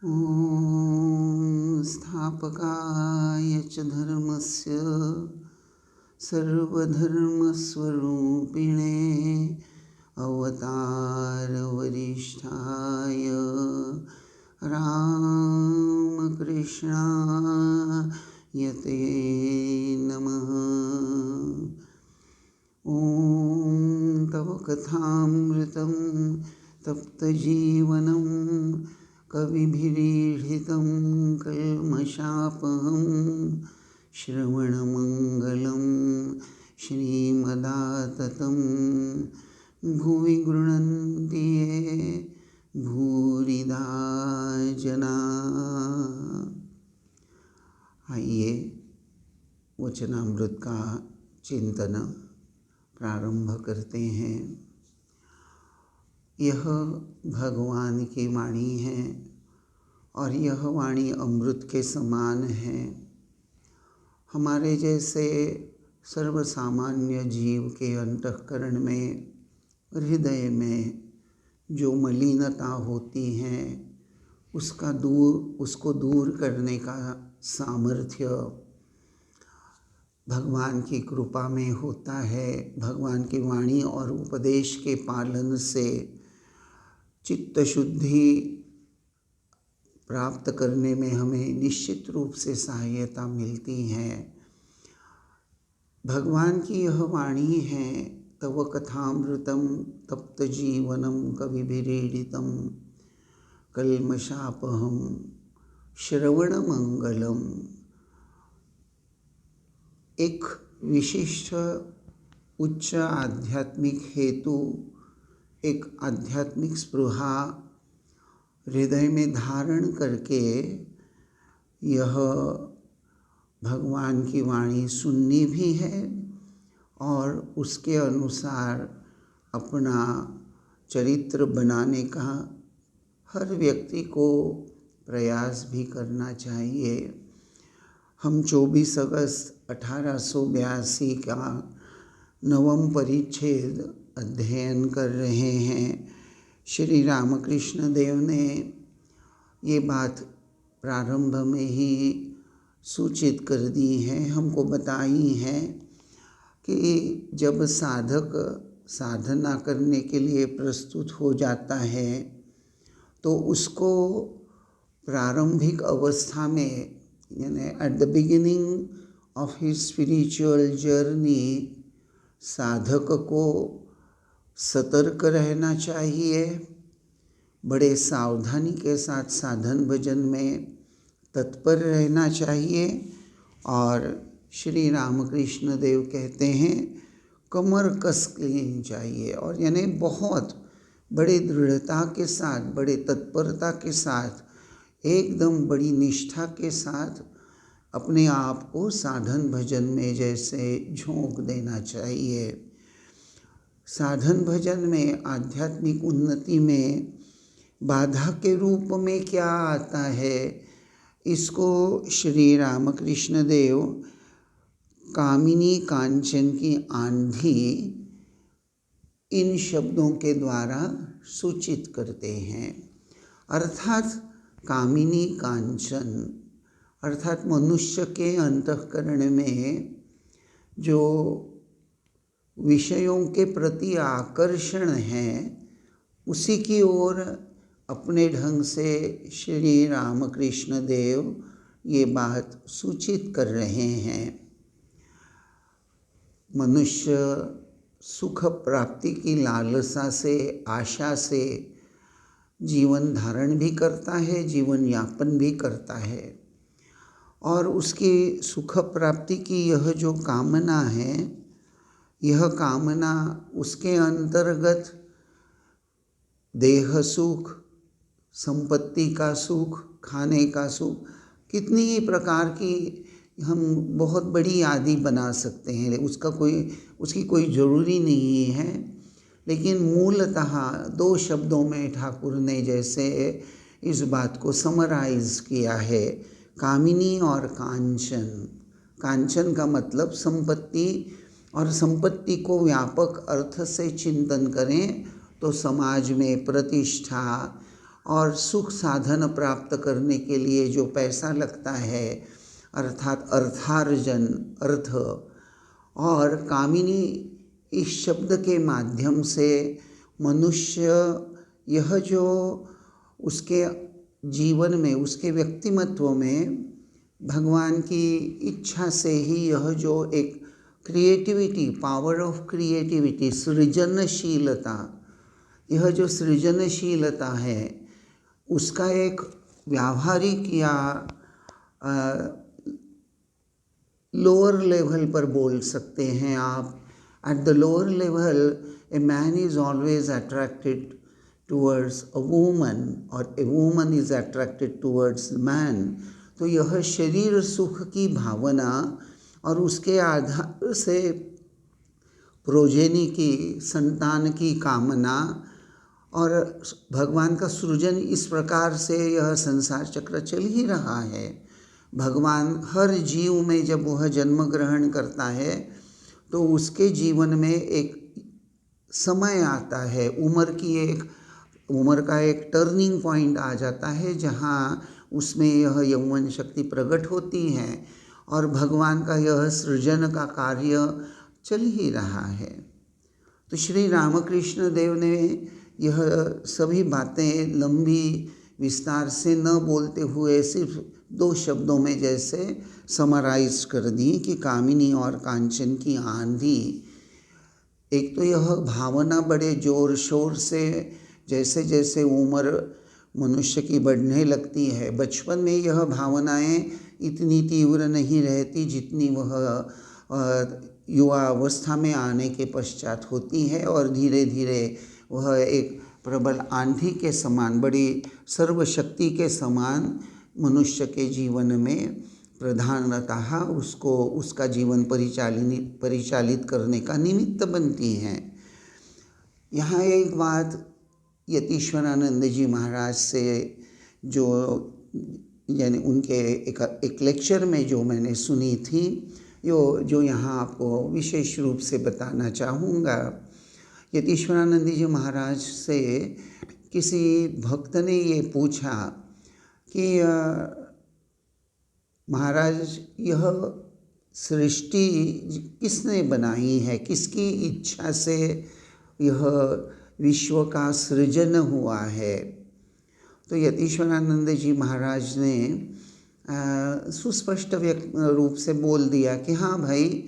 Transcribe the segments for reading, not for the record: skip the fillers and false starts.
ॐ स्थापकाय च धर्मस्य सर्वधर्मस्वरूपिणे अवतारवरिष्ठाय रामकृष्णाय ते नमः। ॐ तव कथामृतं तप्तजीवनं कविभिरीडितं कल्मषापहं श्रवणमङ्गलं श्रीमदाततं भुवि गृह्णन्ति ये भूरिदा जना। आइए वचनामृत का चिंतन प्रारंभ करते हैं। यह भगवान की वाणी है और यह वाणी अमृत के समान है। हमारे जैसे सर्वसामान्य जीव के अंतःकरण में, हृदय में जो मलिनता होती है उसको दूर करने का सामर्थ्य भगवान की कृपा में होता है। भगवान की वाणी और उपदेश के पालन से चित्त शुद्धि प्राप्त करने में हमें निश्चित रूप से सहायता मिलती है। भगवान की यह वाणी है, तव कथामृतं तप्त जीवनं कविभिरीडितं कल्मषापहं श्रवणमंगलम। एक विशिष्ट उच्च आध्यात्मिक हेतु, एक आध्यात्मिक स्पृहा हृदय में धारण करके यह भगवान की वाणी सुननी भी है और उसके अनुसार अपना चरित्र बनाने का हर व्यक्ति को प्रयास भी करना चाहिए। हम 24 अगस्त 1882 का नवम परिच्छेद अध्ययन कर रहे हैं। श्री रामकृष्ण देव ने ये बात प्रारंभ में ही सूचित कर दी है, हमको बताई है कि जब साधक साधना करने के लिए प्रस्तुत हो जाता है तो उसको प्रारंभिक अवस्था में, यानी at the beginning of his spiritual journey, साधक को सतर्क रहना चाहिए, बड़े सावधानी के साथ साधन भजन में तत्पर रहना चाहिए। और श्री रामकृष्ण देव कहते हैं कमर कस लेनी चाहिए, और यानी बहुत बड़े दृढ़ता के साथ, बड़े तत्परता के साथ, एकदम बड़ी निष्ठा के साथ अपने आप को साधन भजन में जैसे झोंक देना चाहिए। साधन भजन में, आध्यात्मिक उन्नति में बाधा के रूप में क्या आता है, इसको श्री रामकृष्ण देव कामिनी कांचन की आंधी इन शब्दों के द्वारा सूचित करते हैं। अर्थात कामिनी कांचन अर्थात मनुष्य के अंतःकरण में जो विषयों के प्रति आकर्षण है, उसी की ओर अपने ढंग से श्री रामकृष्ण देव ये बात सूचित कर रहे हैं। मनुष्य सुख प्राप्ति की लालसा से, आशा से जीवन धारण भी करता है, जीवन यापन भी करता है, और उसकी सुख प्राप्ति की यह जो कामना है, यह कामना उसके अंतर्गत देह सुख, संपत्ति का सुख, खाने का सुख, कितनी ही प्रकार की हम बहुत बड़ी आदि बना सकते हैं, उसकी कोई ज़रूरी नहीं है। लेकिन मूलतः दो शब्दों में ठाकुर ने जैसे इस बात को समराइज किया है, कामिनी और कांचन। कांचन का मतलब संपत्ति, और संपत्ति को व्यापक अर्थ से चिंतन करें तो समाज में प्रतिष्ठा और सुख साधन प्राप्त करने के लिए जो पैसा लगता है, अर्थात अर्थार्जन, अर्थ, और कामिनी इस शब्द के माध्यम से मनुष्य यह जो उसके जीवन में, उसके व्यक्तिमत्व में भगवान की इच्छा से ही यह जो एक क्रिएटिविटी, पावर ऑफ क्रिएटिविटी, सृजनशीलता, यह जो सृजनशीलता है उसका एक व्यावहारिक या लोअर लेवल पर बोल सकते हैं आप। At the lower level a man is always attracted towards a woman और a woman is attracted towards man. तो यह शरीर सुख की भावना और उसके आधार से प्रोजेनी की, संतान की कामना और भगवान का सृजन, इस प्रकार से यह संसार चक्र चल ही रहा है। भगवान हर जीव में जब वह जन्म ग्रहण करता है तो उसके जीवन में एक समय आता है, उम्र का एक टर्निंग पॉइंट आ जाता है जहाँ उसमें यह यौवन शक्ति प्रकट होती है और भगवान का यह सृजन का कार्य चल ही रहा है। तो श्री रामकृष्ण देव ने यह सभी बातें लंबी विस्तार से न बोलते हुए सिर्फ 2 शब्दों में जैसे समराइज कर दी कि कामिनी और कांचन की आंधी। एक तो यह भावना बड़े जोर शोर से, जैसे जैसे उम्र मनुष्य की बढ़ने लगती है, बचपन में यह भावनाएं इतनी तीव्र नहीं रहती जितनी वह युवा अवस्था में आने के पश्चात होती है, और धीरे धीरे वह एक प्रबल आंधी के समान, बड़ी सर्वशक्ति के समान मनुष्य के जीवन में प्रधानतः उसको उसका जीवन परिचालित करने का निमित्त बनती हैं। यहाँ एक बात यतीश्वरानंद जी महाराज से जो, यानी उनके एक लेक्चर में जो मैंने सुनी थी, जो यहाँ आपको विशेष रूप से बताना चाहूँगा। यतीश्वरानंद जी महाराज से किसी भक्त ने ये पूछा कि महाराज, यह सृष्टि किसने बनाई है, किसकी इच्छा से यह विश्व का सृजन हुआ है? तो यतीश्वरानंद जी महाराज ने सुस्पष्ट रूप से बोल दिया कि हाँ भाई,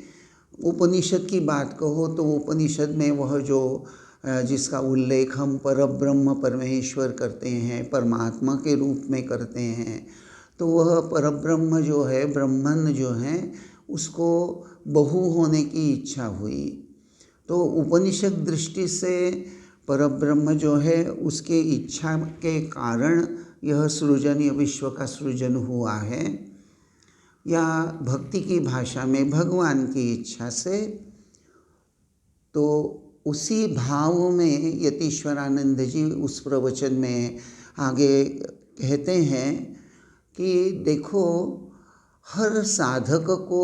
उपनिषद की बात कहो तो उपनिषद में वह जो जिसका उल्लेख हम परब्रह्म परमेश्वर करते हैं, परमात्मा के रूप में करते हैं, तो वह परब्रह्म जो है, ब्रह्मन जो है, उसको बहु होने की इच्छा हुई। तो उपनिषद दृष्टि से परब्रह्म जो है उसके इच्छा के कारण यह सृजन, यह विश्व का सृजन हुआ है, या भक्ति की भाषा में भगवान की इच्छा से। तो उसी भाव में यतीश्वरानंद जी उस प्रवचन में आगे कहते हैं कि देखो, हर साधक को,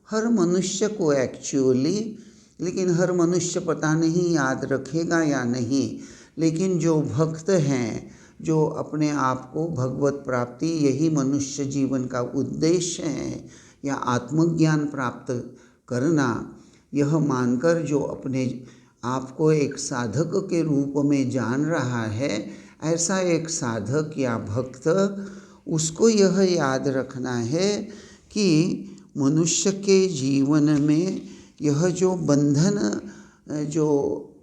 हर मनुष्य को एक्चुअली, लेकिन हर मनुष्य पता नहीं याद रखेगा या नहीं, लेकिन जो भक्त हैं, जो अपने आप को भगवत प्राप्ति, यही मनुष्य जीवन का उद्देश्य है, या आत्मज्ञान प्राप्त करना, यह मानकर जो अपने आप को एक साधक के रूप में जान रहा है, ऐसा एक साधक या भक्त, उसको यह याद रखना है कि मनुष्य के जीवन में यह जो बंधन जो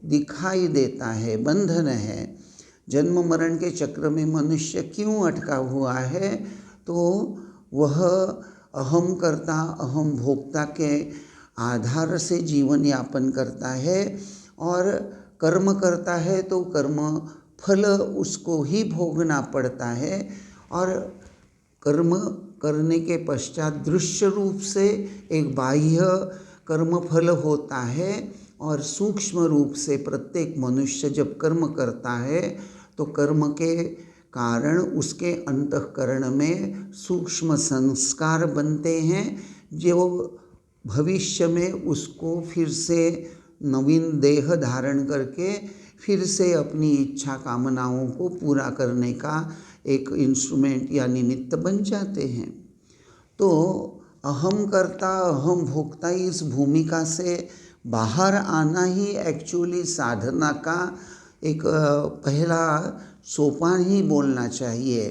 दिखाई देता है, बंधन है, जन्म मरण के चक्र में मनुष्य क्यों अटका हुआ है, तो वह अहम कर्ता, अहम भोक्ता के आधार से जीवन यापन करता है, और कर्म करता है तो कर्म फल उसको ही भोगना पड़ता है, और कर्म करने के पश्चात दृश्य रूप से एक बाह्य कर्म फल होता है, और सूक्ष्म रूप से प्रत्येक मनुष्य जब कर्म करता है तो कर्म के कारण उसके अंतःकरण में सूक्ष्म संस्कार बनते हैं, जो भविष्य में उसको फिर से नवीन देह धारण करके फिर से अपनी इच्छा कामनाओं को पूरा करने का एक इंस्ट्रूमेंट या निमित्त बन जाते हैं। तो अहम कर्ता अहम भोक्ता इस भूमिका से बाहर आना ही एक्चुअली साधना का एक पहला सोपान ही बोलना चाहिए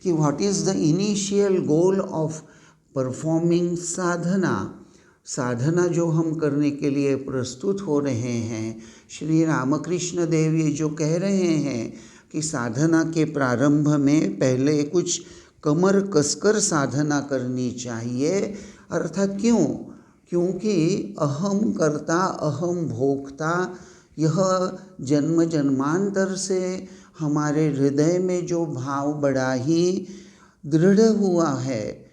कि what is the initial goal of performing sadhana. साधना जो हम करने के लिए प्रस्तुत हो रहे हैं, श्री रामकृष्ण देव ये जो कह रहे हैं कि साधना के प्रारंभ में पहले कुछ कमर कसकर साधना करनी चाहिए। अर्थात क्यों? क्योंकि अहम कर्ता अहम भोक्ता यह जन्म जन्मांतर से हमारे हृदय में जो भाव बड़ा ही दृढ़ हुआ है,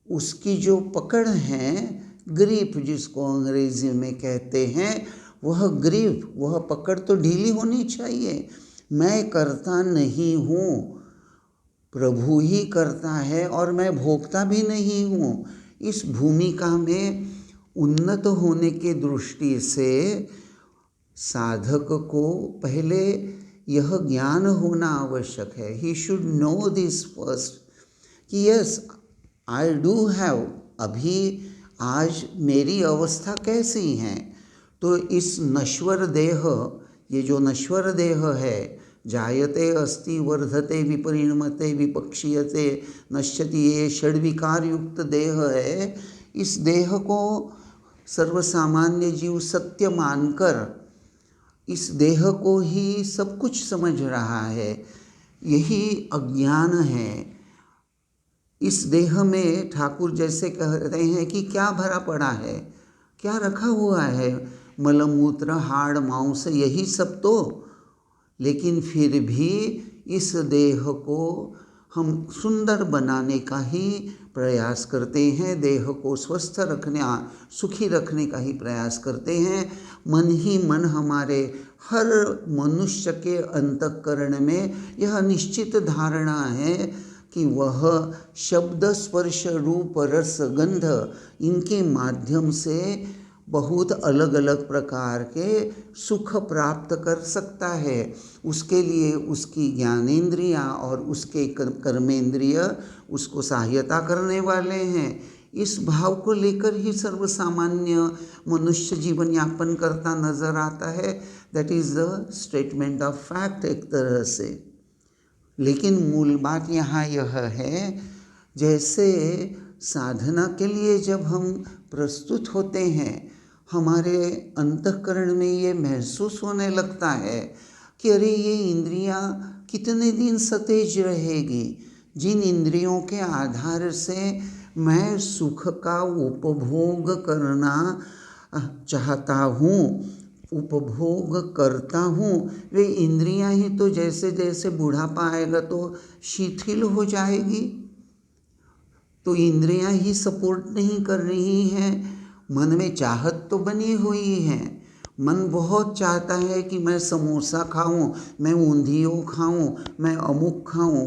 उसकी जो पकड़ है, ग्रिप जिसको अंग्रेजी में कहते हैं, वह ग्रिप, वह पकड़ तो ढीली होनी चाहिए। मैं करता नहीं हूँ, प्रभु ही करता है और मैं भोक्ता भी नहीं हूँ। इस भूमिका में उन्नत होने की दृष्टि से साधक को पहले यह ज्ञान होना आवश्यक है। He should know this first कि यस आई डू हैव, अभी आज मेरी अवस्था कैसी है। तो इस नश्वर देह, ये जो नश्वर देह है, जायते अस्ति वर्धते विपरिणमते विपक्षीयते नश्यति, ये षड्विकार युक्त देह है। इस देह को सर्वसामान्य जीव सत्य मानकर इस देह को ही सब कुछ समझ रहा है। यही अज्ञान है। इस देह में ठाकुर जैसे कह रहे हैं कि क्या भरा पड़ा है, क्या रखा हुआ है, मलमूत्र हाड़ मांस यही सब तो। लेकिन फिर भी इस देह को हम सुंदर बनाने का ही प्रयास करते हैं, देह को स्वस्थ रखने सुखी रखने का ही प्रयास करते हैं। मन ही मन हमारे हर मनुष्य के अंतःकरण में यह निश्चित धारणा है कि वह शब्द स्पर्श रूप रस गंध इनके माध्यम से बहुत अलग अलग प्रकार के सुख प्राप्त कर सकता है। उसके लिए उसकी ज्ञानेंद्रियाँ और उसके कर्मेंद्रिय उसको सहायता करने वाले हैं। इस भाव को लेकर ही सर्वसामान्य मनुष्य जीवन यापन करता नजर आता है। That is the statement of fact एक तरह से। लेकिन मूल बात यहाँ यह है, जैसे साधना के लिए जब हम प्रस्तुत होते हैं, हमारे अंतःकरण में ये महसूस होने लगता है कि अरे ये इंद्रियां कितने दिन सतेज रहेगी। जिन इंद्रियों के आधार से मैं सुख का उपभोग करना चाहता हूँ, उपभोग करता हूँ, वे इंद्रियां ही तो जैसे जैसे बुढ़ापा आएगा तो शिथिल हो जाएगी। तो इंद्रियां ही सपोर्ट नहीं कर रही हैं। मन में चाहत तो बनी हुई है, मन बहुत चाहता है कि मैं समोसा खाऊं, मैं ऊंधियों खाऊं, मैं अमुक खाऊं।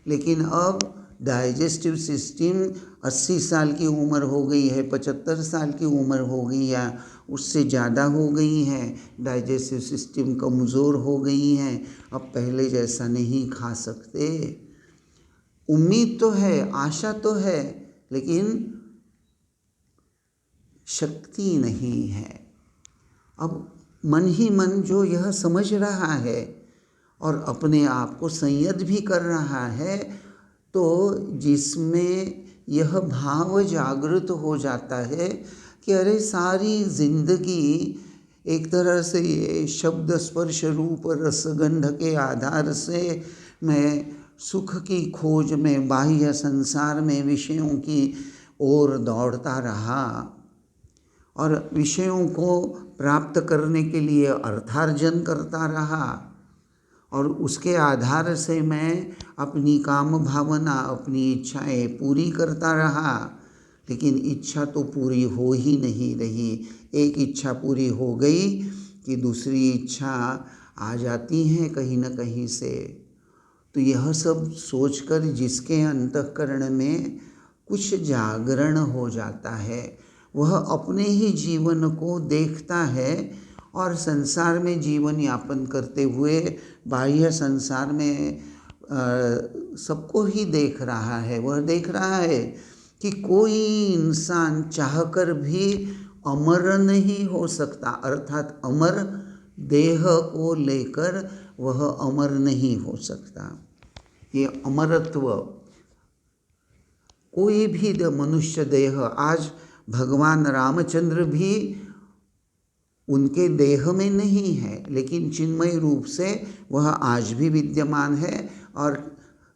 लेकिन अब डाइजेस्टिव सिस्टम 80 साल की उम्र हो गई है, 75 साल की उम्र हो गई या उससे ज़्यादा हो गई है, डाइजेस्टिव सिस्टम कमज़ोर हो गई है, अब पहले जैसा नहीं खा सकते। उम्मीद तो है, आशा तो है, लेकिन शक्ति नहीं है। अब मन ही मन जो यह समझ रहा है और अपने आप को संयत भी कर रहा है, तो जिसमें यह भाव जागृत हो जाता है कि अरे सारी जिंदगी एक तरह से ये शब्द स्पर्श रूप रसगंध के आधार से मैं सुख की खोज में बाह्य संसार में विषयों की ओर दौड़ता रहा और विषयों को प्राप्त करने के लिए अर्थार्जन करता रहा और उसके आधार से मैं अपनी काम भावना, अपनी इच्छाएं पूरी करता रहा। लेकिन इच्छा तो पूरी हो ही नहीं रही। एक इच्छा पूरी हो गई कि दूसरी इच्छा आ जाती है कहीं न कहीं से। तो यह सब सोचकर जिसके अंतःकरण में कुछ जागरण हो जाता है, वह अपने ही जीवन को देखता है और संसार में जीवन यापन करते हुए बाह्य संसार में सबको ही देख रहा है। वह देख रहा है कि कोई इंसान चाहकर भी अमर नहीं हो सकता, अर्थात अमर देह को लेकर वह अमर नहीं हो सकता। ये अमरत्व कोई भी मनुष्य देह, आज भगवान रामचंद्र भी उनके देह में नहीं है, लेकिन चिन्मय रूप से वह आज भी विद्यमान है और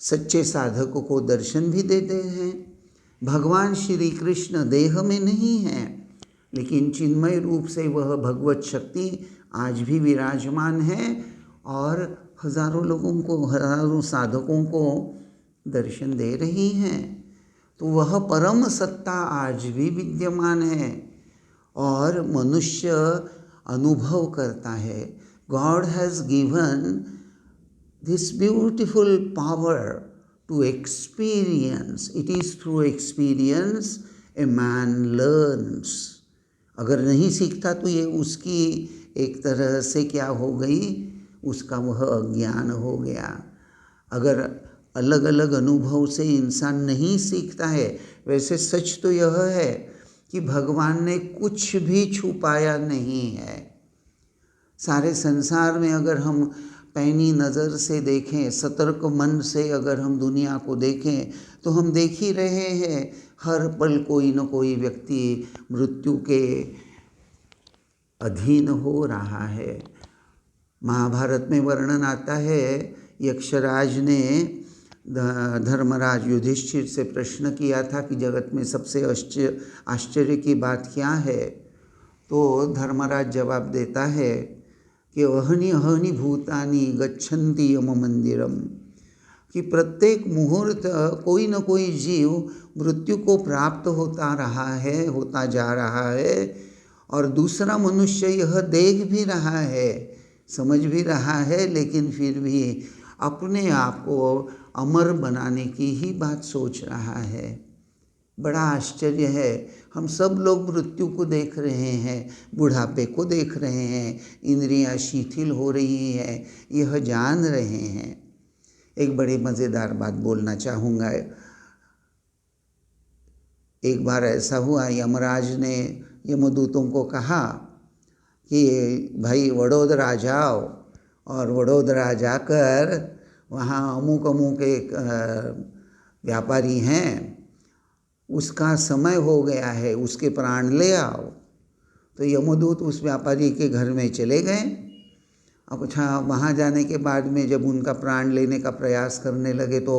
सच्चे साधकों को दर्शन भी देते हैं। भगवान श्री कृष्ण देह में नहीं है, लेकिन चिन्मय रूप से वह भगवत शक्ति आज भी विराजमान है और हजारों लोगों को, हजारों साधकों को दर्शन दे रही हैं। तो वह परम सत्ता आज भी विद्यमान है और मनुष्य अनुभव करता है। God has given this beautiful power to experience. It is through experience a man learns. अगर नहीं सीखता तो ये उसकी एक तरह से क्या हो गई, उसका वह अज्ञान हो गया। अगर अलग अलग अनुभव से इंसान नहीं सीखता है, वैसे सच तो यह है कि भगवान ने कुछ भी छुपाया नहीं है। सारे संसार में अगर हम पैनी नज़र से देखें, सतर्क मन से अगर हम दुनिया को देखें, तो हम देख ही रहे हैं हर पल कोई न कोई व्यक्ति मृत्यु के अधीन हो रहा है। महाभारत में वर्णन आता है, यक्षराज ने धर्मराज युधिष्ठिर से प्रश्न किया था कि जगत में सबसे आश्चर्य की बात क्या है। तो धर्मराज जवाब देता है कि अहनि अहनि भूतानि गच्छन्ति यम मंदिरम, कि प्रत्येक मुहूर्त कोई न कोई जीव मृत्यु को प्राप्त होता जा रहा है और दूसरा मनुष्य यह देख भी रहा है, समझ भी रहा है, लेकिन फिर भी अपने आप को अमर बनाने की ही बात सोच रहा है। बड़ा आश्चर्य है। हम सब लोग मृत्यु को देख रहे हैं, बुढ़ापे को देख रहे हैं, इंद्रियां शिथिल हो रही है, यह जान रहे हैं। एक बड़ी मज़ेदार बात बोलना चाहूँगा। एक बार ऐसा हुआ, यमराज ने यमदूतों को कहा कि भाई वडोदरा जाओ, और वडोदरा जाकर वहाँ अमुक अमुक एक व्यापारी हैं, उसका समय हो गया है, उसके प्राण ले आओ। तो यमदूत उस व्यापारी के घर में चले गए। अब अच्छा, वहाँ जाने के बाद में जब उनका प्राण लेने का प्रयास करने लगे तो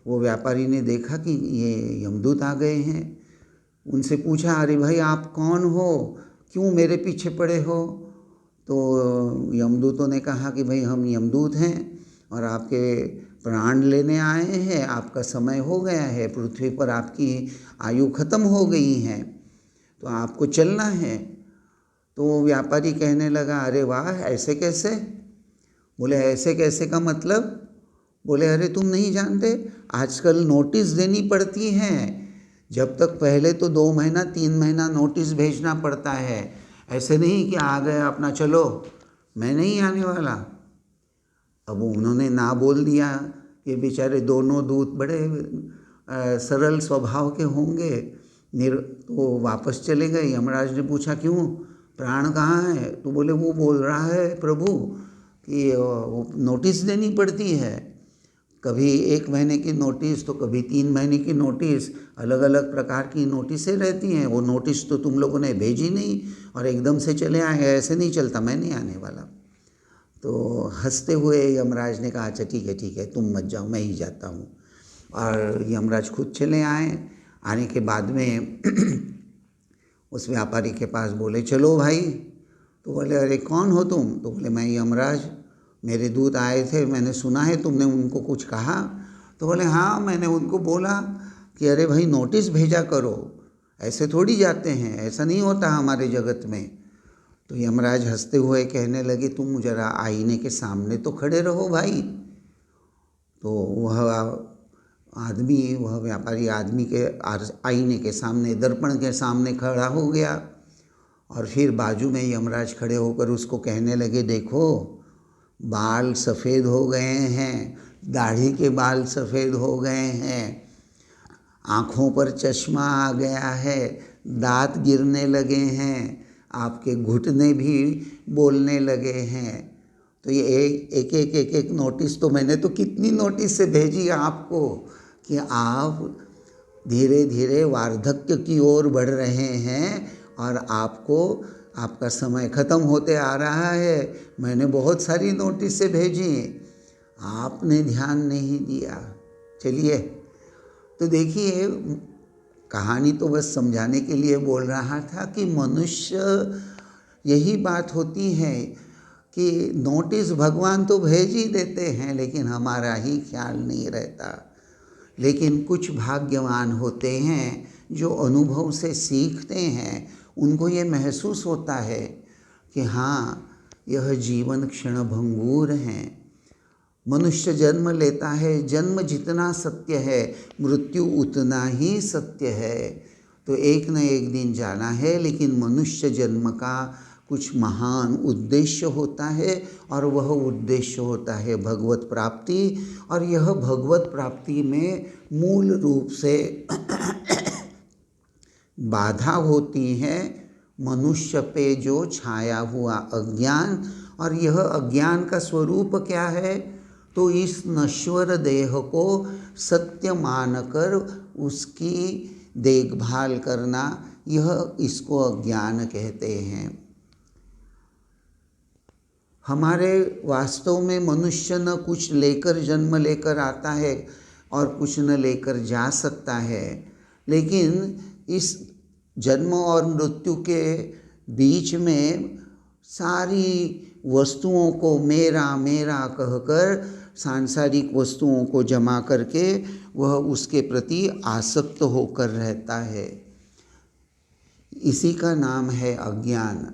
वो व्यापारी ने देखा कि ये यमदूत आ गए हैं। उनसे पूछा, अरे भाई आप कौन हो, क्यों मेरे पीछे पड़े हो? तो यमदूतों ने कहा कि भाई हम यमदूत हैं और आपके प्राण लेने आए हैं, आपका समय हो गया है, पृथ्वी पर आपकी आयु खत्म हो गई है, तो आपको चलना है। तो व्यापारी कहने लगा, अरे वाह, ऐसे कैसे? बोले ऐसे कैसे का मतलब? बोले अरे तुम नहीं जानते, आजकल नोटिस देनी पड़ती है। जब तक पहले तो 2 महीना 3 महीना नोटिस भेजना पड़ता है, ऐसे नहीं कि आ गए अपना चलो मैं नहीं आने वाला। अब उन्होंने ना बोल दिया। ये बेचारे दोनों दूत बड़े सरल स्वभाव के होंगे, तो वापस चले गए। यमराज ने पूछा क्यों, प्राण कहाँ है? तो बोले वो बोल रहा है प्रभु कि नोटिस देनी पड़ती है, कभी 1 महीने की नोटिस तो कभी 3 महीने की नोटिस, अलग अलग प्रकार की नोटिसें रहती हैं। वो नोटिस तो तुम लोगों ने भेजी नहीं और एकदम से चले आए, ऐसे नहीं चलता, मैं नहीं आने वाला। तो हंसते हुए यमराज ने कहा, अच्छा ठीक है तुम मत जाओ, मैं ही जाता हूँ। और यमराज खुद चले आए। आने के बाद में उस व्यापारी के पास बोले, चलो भाई। तो बोले अरे कौन हो तुम? तो बोले मैं यमराज, मेरे दूत आए थे, मैंने सुना है तुमने उनको कुछ कहा। तो बोले हाँ, मैंने उनको बोला कि अरे भाई नोटिस भेजा करो, ऐसे थोड़ी जाते हैं, ऐसा नहीं होता हमारे जगत में। तो यमराज हंसते हुए कहने लगे, तुम जरा आईने के सामने तो खड़े रहो भाई। तो वह आदमी, वह व्यापारी आदमी के आईने के सामने, दर्पण के सामने खड़ा हो गया और फिर बाजू में यमराज खड़े होकर उसको कहने लगे, देखो बाल सफ़ेद हो गए हैं, दाढ़ी के बाल सफ़ेद हो गए हैं, आँखों पर चश्मा आ गया है, दांत गिरने लगे हैं, आपके घुटने भी बोलने लगे हैं। तो ये एक नोटिस, तो मैंने तो कितनी नोटिस से भेजी आपको कि आप धीरे धीरे वार्धक्य की ओर बढ़ रहे हैं और आपका समय ख़त्म होते आ रहा है। मैंने बहुत सारी नोटिस से भेजी, आपने ध्यान नहीं दिया। चलिए, तो देखिए, कहानी तो बस समझाने के लिए बोल रहा था कि मनुष्य, यही बात होती है कि नोटिस भगवान तो भेज ही देते हैं लेकिन हमारा ही ख्याल नहीं रहता। लेकिन कुछ भाग्यवान होते हैं जो अनुभव से सीखते हैं, उनको ये महसूस होता है कि हाँ, यह जीवन क्षणभंगुर है। मनुष्य जन्म लेता है, जन्म जितना सत्य है मृत्यु उतना ही सत्य है। तो एक न एक दिन जाना है, लेकिन मनुष्य जन्म का कुछ महान उद्देश्य होता है और वह उद्देश्य होता है भगवत प्राप्ति। और यह भगवत प्राप्ति में मूल रूप से बाधा होती है मनुष्य पे जो छाया हुआ अज्ञान। और यह अज्ञान का स्वरूप क्या है? तो इस नश्वर देह को सत्य मानकर उसकी देखभाल करना, यह इसको अज्ञान कहते हैं। हमारे वास्तव में मनुष्य न कुछ लेकर जन्म लेकर आता है और कुछ न लेकर जा सकता है, लेकिन इस जन्म और मृत्यु के बीच में सारी वस्तुओं को मेरा मेरा कहकर, सांसारिक वस्तुओं को जमा करके वह उसके प्रति आसक्त होकर रहता है। इसी का नाम है अज्ञान।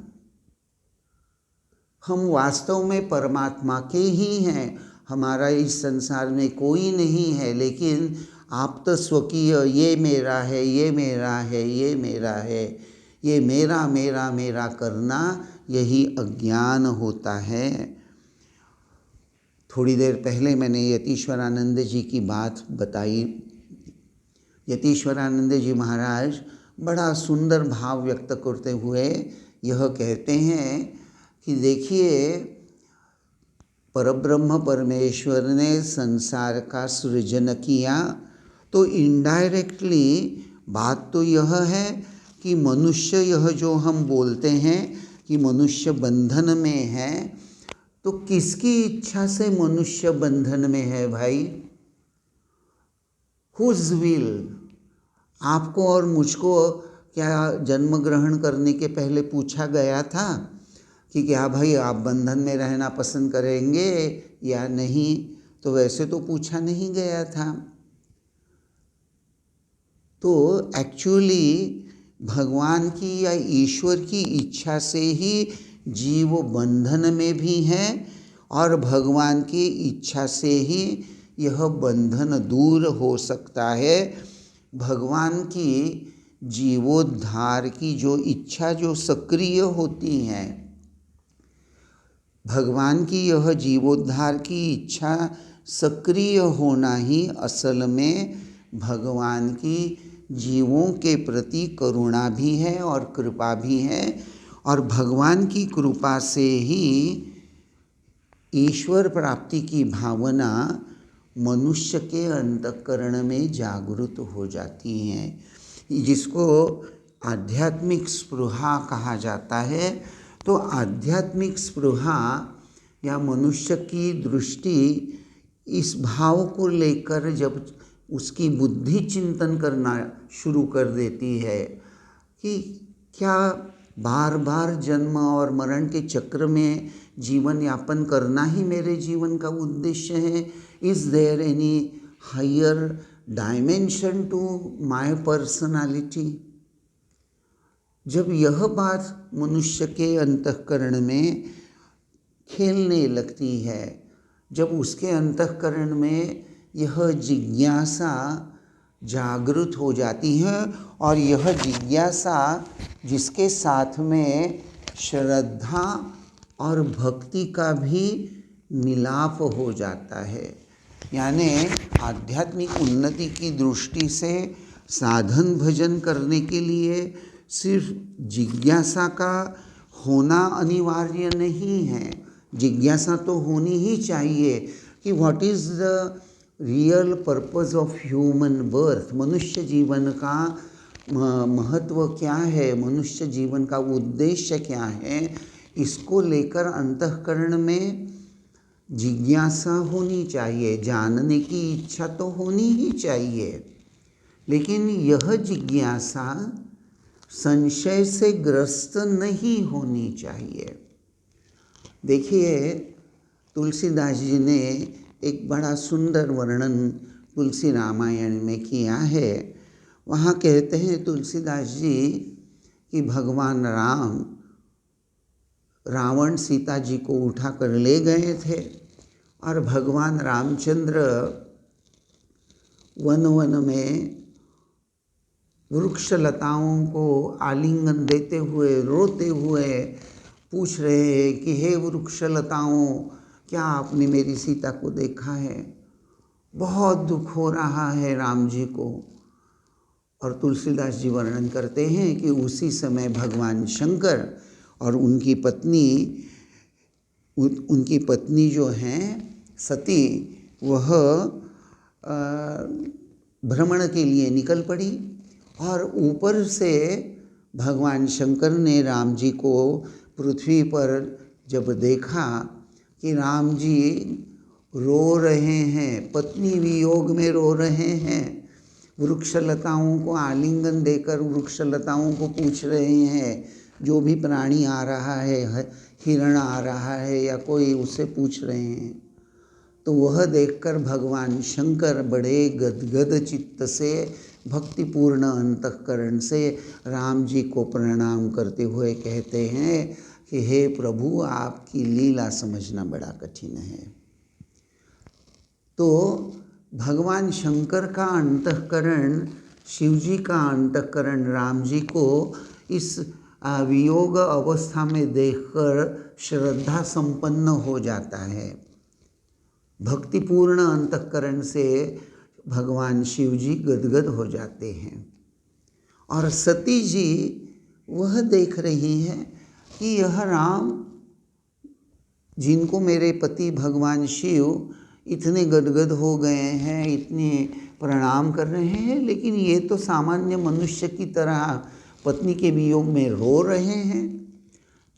हम वास्तव में परमात्मा के ही हैं, हमारा इस संसार में कोई नहीं है, लेकिन आप तो स्वकीय ये मेरा है, ये मेरा है, ये मेरा है, ये मेरा मेरा मेरा करना, यही अज्ञान होता है। थोड़ी देर पहले मैंने यतीश्वरानंद जी की बात बताई। यतीश्वरानंद जी महाराज बड़ा सुंदर भाव व्यक्त करते हुए यह कहते हैं कि देखिए, परब्रह्म परमेश्वर ने संसार का सृजन किया, तो इनडायरेक्टली बात तो यह है कि मनुष्य, यह जो हम बोलते हैं कि मनुष्य बंधन में है, तो किसकी इच्छा से मनुष्य बंधन में है भाई? Whose will? आपको और मुझको क्या जन्म ग्रहण करने के पहले पूछा गया था कि क्या भाई आप बंधन में रहना पसंद करेंगे या नहीं? तो वैसे तो पूछा नहीं गया था। तो एक्चुअली भगवान की या ईश्वर की इच्छा से ही जीव बंधन में भी है और भगवान की इच्छा से ही यह बंधन दूर हो सकता है। भगवान की जीवोद्धार की जो इच्छा जो सक्रिय होती है, भगवान की यह जीवोद्धार की इच्छा सक्रिय होना ही असल में भगवान की जीवों के प्रति करुणा भी है और कृपा भी है। और भगवान की कृपा से ही ईश्वर प्राप्ति की भावना मनुष्य के अंतःकरण में जागृत हो जाती है, जिसको आध्यात्मिक स्पृहा कहा जाता है। तो आध्यात्मिक स्पृहा या मनुष्य की दृष्टि इस भाव को लेकर जब उसकी बुद्धि चिंतन करना शुरू कर देती है कि क्या बार बार जन्म और मरण के चक्र में जीवन यापन करना ही मेरे जीवन का उद्देश्य है? Is there any higher dimension to my personality? जब यह बात मनुष्य के अंतःकरण में खेलने लगती है, जब उसके अंतःकरण में यह जिज्ञासा जागृत हो जाती हैं और यह जिज्ञासा जिसके साथ में श्रद्धा और भक्ति का भी मिलाप हो जाता है। यानी आध्यात्मिक उन्नति की दृष्टि से साधन भजन करने के लिए सिर्फ जिज्ञासा का होना अनिवार्य नहीं है। जिज्ञासा तो होनी ही चाहिए कि what is the real purpose of human birth, मनुष्य जीवन का महत्व क्या है, मनुष्य जीवन का उद्देश्य क्या है, इसको लेकर अंतःकरण में जिज्ञासा होनी चाहिए, जानने की इच्छा तो होनी ही चाहिए। लेकिन यह जिज्ञासा संशय से ग्रस्त नहीं होनी चाहिए। देखिए, तुलसीदास जी ने एक बड़ा सुंदर वर्णन तुलसी रामायण में किया है। वहाँ कहते हैं तुलसीदास जी कि भगवान राम रावण सीता जी को उठा कर ले गए थे और भगवान रामचंद्र वन वन में वृक्ष लताओं को आलिंगन देते हुए रोते हुए पूछ रहे हैं कि हे वृक्ष लताओं, क्या आपने मेरी सीता को देखा है? बहुत दुख हो रहा है राम जी को। और तुलसीदास जी वर्णन करते हैं कि उसी समय भगवान शंकर और उनकी पत्नी जो हैं सती, वह भ्रमण के लिए निकल पड़ी और ऊपर से भगवान शंकर ने राम जी को पृथ्वी पर जब देखा कि राम जी रो रहे हैं, पत्नी वियोग में रो रहे हैं, वृक्षलताओं को आलिंगन देकर वृक्षलताओं को पूछ रहे हैं, जो भी प्राणी आ रहा है, हिरण आ रहा है या कोई, उससे पूछ रहे हैं, तो वह देखकर भगवान शंकर बड़े गदगद चित्त से भक्तिपूर्ण अंतःकरण से राम जी को प्रणाम करते हुए कहते हैं कि हे प्रभु, आपकी लीला समझना बड़ा कठिन है। तो भगवान शंकर का अंतःकरण, शिव जी का अंतःकरण राम जी को इस वियोग अवस्था में देखकर श्रद्धा संपन्न हो जाता है। भक्तिपूर्ण अंतःकरण से भगवान शिव जी गदगद हो जाते हैं। और सती जी वह देख रही हैं कि यह राम, जिनको मेरे पति भगवान शिव इतने गदगद हो गए हैं, इतने प्रणाम कर रहे हैं, लेकिन ये तो सामान्य मनुष्य की तरह पत्नी के वियोग में रो रहे हैं।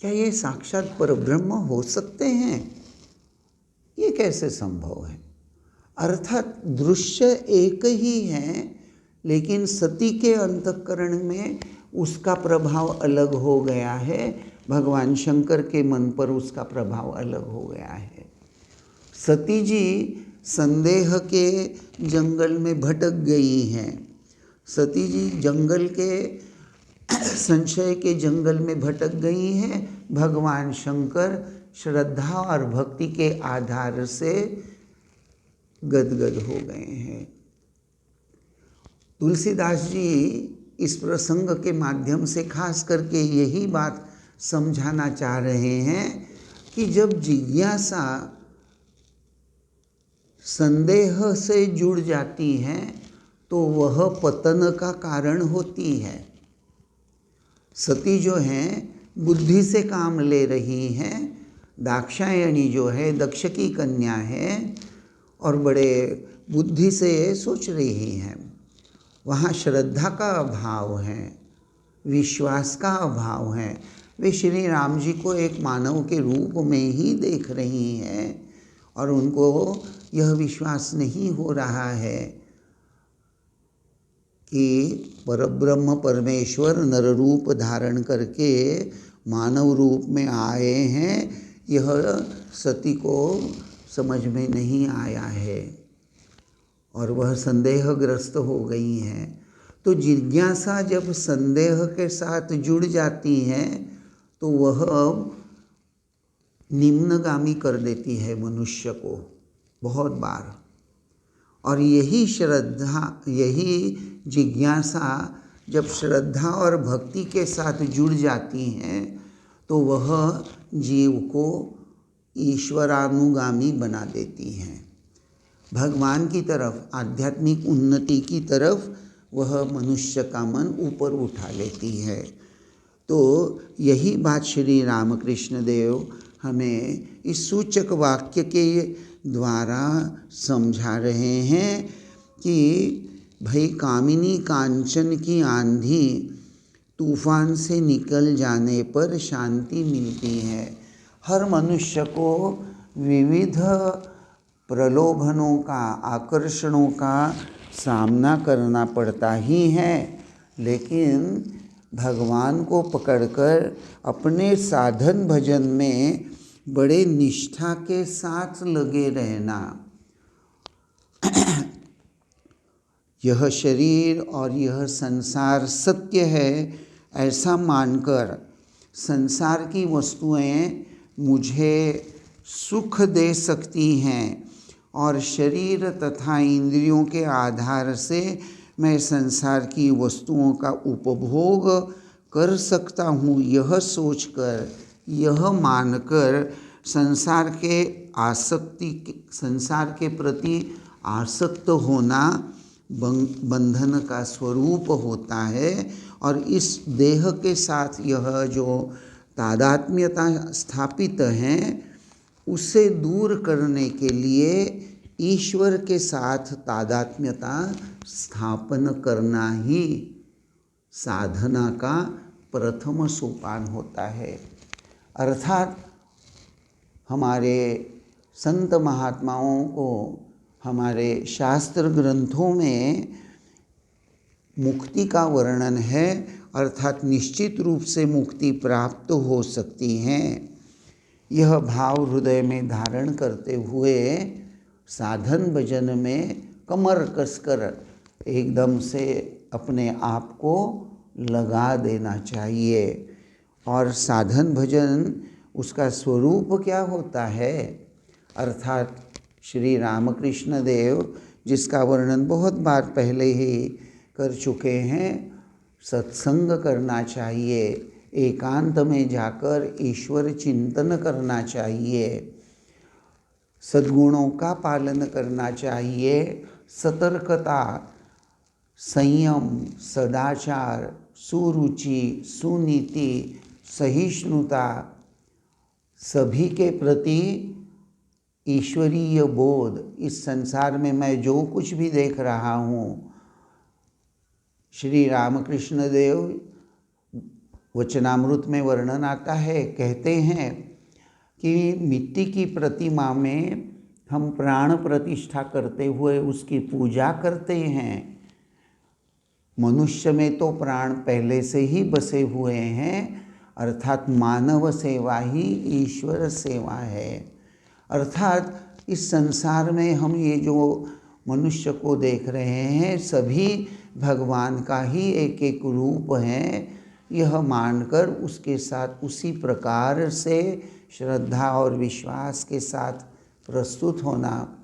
क्या ये साक्षात परब्रह्म हो सकते हैं? ये कैसे संभव है? अर्थात दृश्य एक ही है, लेकिन सती के अंतःकरण में उसका प्रभाव अलग हो गया है, भगवान शंकर के मन पर उसका प्रभाव अलग हो गया है। सती जी संदेह के जंगल में भटक गई हैं। सती जी जंगल के संशय के जंगल में भटक गई हैं। भगवान शंकर श्रद्धा और भक्ति के आधार से गदगद हो गए हैं। तुलसीदास जी इस प्रसंग के माध्यम से खास करके यही बात समझाना चाह रहे हैं कि जब जिज्ञासा संदेह से जुड़ जाती है तो वह पतन का कारण होती है। सती जो हैं बुद्धि से काम ले रही हैं, दाक्षायणी जो है दक्ष की कन्या है और बड़े बुद्धि से सोच रही हैं। वहाँ श्रद्धा का अभाव है, विश्वास का अभाव है। वे श्री राम जी को एक मानव के रूप में ही देख रही हैं और उनको यह विश्वास नहीं हो रहा है कि परब्रह्म परमेश्वर नर रूप धारण करके मानव रूप में आए हैं। यह सती को समझ में नहीं आया है और वह संदेहग्रस्त हो गई हैं। तो जिज्ञासा जब संदेह के साथ जुड़ जाती है तो वह निम्नगामी कर देती है मनुष्य को बहुत बार। और यही श्रद्धा, यही जिज्ञासा जब श्रद्धा और भक्ति के साथ जुड़ जाती हैं तो वह जीव को ईश्वरानुगामी बना देती हैं। भगवान की तरफ, आध्यात्मिक उन्नति की तरफ वह मनुष्य का मन ऊपर उठा लेती है। तो यही बात श्री रामकृष्ण देव हमें इस सूचक वाक्य के द्वारा समझा रहे हैं कि भाई कामिनी कांचन की आंधी तूफान से निकल जाने पर शांति मिलती है। हर मनुष्य को विविध प्रलोभनों का, आकर्षणों का सामना करना पड़ता ही है, लेकिन भगवान को पकड़कर अपने साधन भजन में बड़े निष्ठा के साथ लगे रहना, यह शरीर और यह संसार सत्य है ऐसा मानकर संसार की वस्तुएं मुझे सुख दे सकती हैं और शरीर तथा इंद्रियों के आधार से मैं संसार की वस्तुओं का उपभोग कर सकता हूँ, यह सोचकर, यह मानकर संसार के प्रति आसक्त होना बंधन का स्वरूप होता है। और इस देह के साथ यह जो तादात्म्यता स्थापित है उसे दूर करने के लिए ईश्वर के साथ तादात्म्यता स्थापन करना ही साधना का प्रथम सोपान होता है। अर्थात हमारे संत महात्माओं को हमारे शास्त्र ग्रंथों में मुक्ति का वर्णन है, अर्थात निश्चित रूप से मुक्ति प्राप्त हो सकती है। यह भाव हृदय में धारण करते हुए साधन भजन में कमर कसकर एकदम से अपने आप को लगा देना चाहिए। और साधन भजन उसका स्वरूप क्या होता है, अर्थात श्री रामकृष्ण देव जिसका वर्णन बहुत बार पहले ही कर चुके हैं, सत्संग करना चाहिए, एकांत में जाकर ईश्वर चिंतन करना चाहिए, सद्गुणों का पालन करना चाहिए, सतर्कता, संयम, सदाचार, सुरुचि, सुनीति, सहिष्णुता, सभी के प्रति ईश्वरीय बोध, इस संसार में मैं जो कुछ भी देख रहा हूँ, श्री रामकृष्ण देव वचनामृत में वर्णन आता है, कहते हैं कि मिट्टी की प्रतिमा में हम प्राण प्रतिष्ठा करते हुए उसकी पूजा करते हैं। मनुष्य में तो प्राण पहले से ही बसे हुए हैं, अर्थात मानव सेवा ही ईश्वर सेवा है। अर्थात इस संसार में हम ये जो मनुष्य को देख रहे हैं सभी भगवान का ही एक एक रूप है, यह मानकर उसके साथ उसी प्रकार से श्रद्धा और विश्वास के साथ प्रस्तुत होना,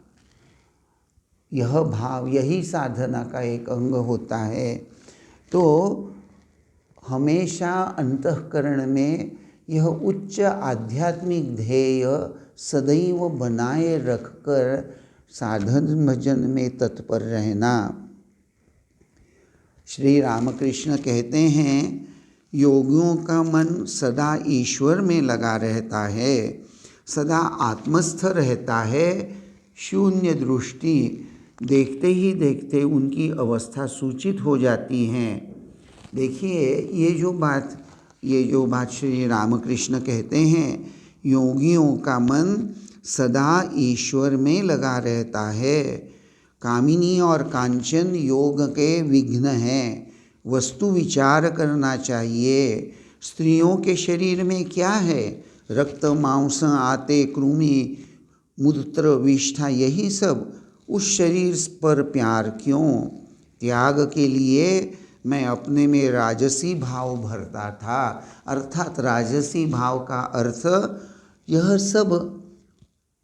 यह भाव, यही साधना का एक अंग होता है। तो हमेशा अंतःकरण में यह उच्च आध्यात्मिक ध्येय सदैव बनाए रखकर साधन भजन में तत्पर रहना। श्री रामकृष्ण कहते हैं, योगियों का मन सदा ईश्वर में लगा रहता है, सदा आत्मस्थ रहता है। शून्य दृष्टि देखते ही देखते उनकी अवस्था सूचित हो जाती है। देखिए ये जो बात श्री रामकृष्ण कहते हैं, योगियों का मन सदा ईश्वर में लगा रहता है। कामिनी और कांचन योग के विघ्न हैं, वस्तु विचार करना चाहिए। स्त्रियों के शरीर में क्या है, रक्त मांस आते कृमि मूत्र विष्ठा, यही सब। उस शरीर पर प्यार क्यों? त्याग के लिए मैं अपने में राजसी भाव भरता था। अर्थात राजसी भाव का अर्थ यह सब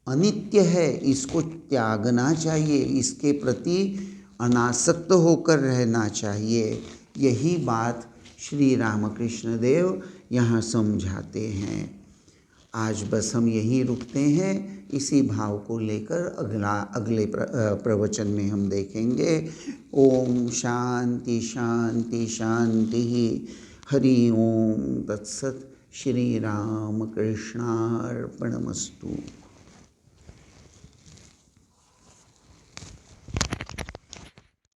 अनित्य है, इसको त्यागना चाहिए, इसके प्रति अनासक्त होकर रहना चाहिए। यही बात श्री रामकृष्ण देव यहाँ समझाते हैं। आज बस हम यहीं रुकते हैं, इसी भाव को लेकर अगले प्रवचन में हम देखेंगे। ओम शांति शांति शांति। हरि ओम तत्सत। श्री राम कृष्णार्पणमस्तु।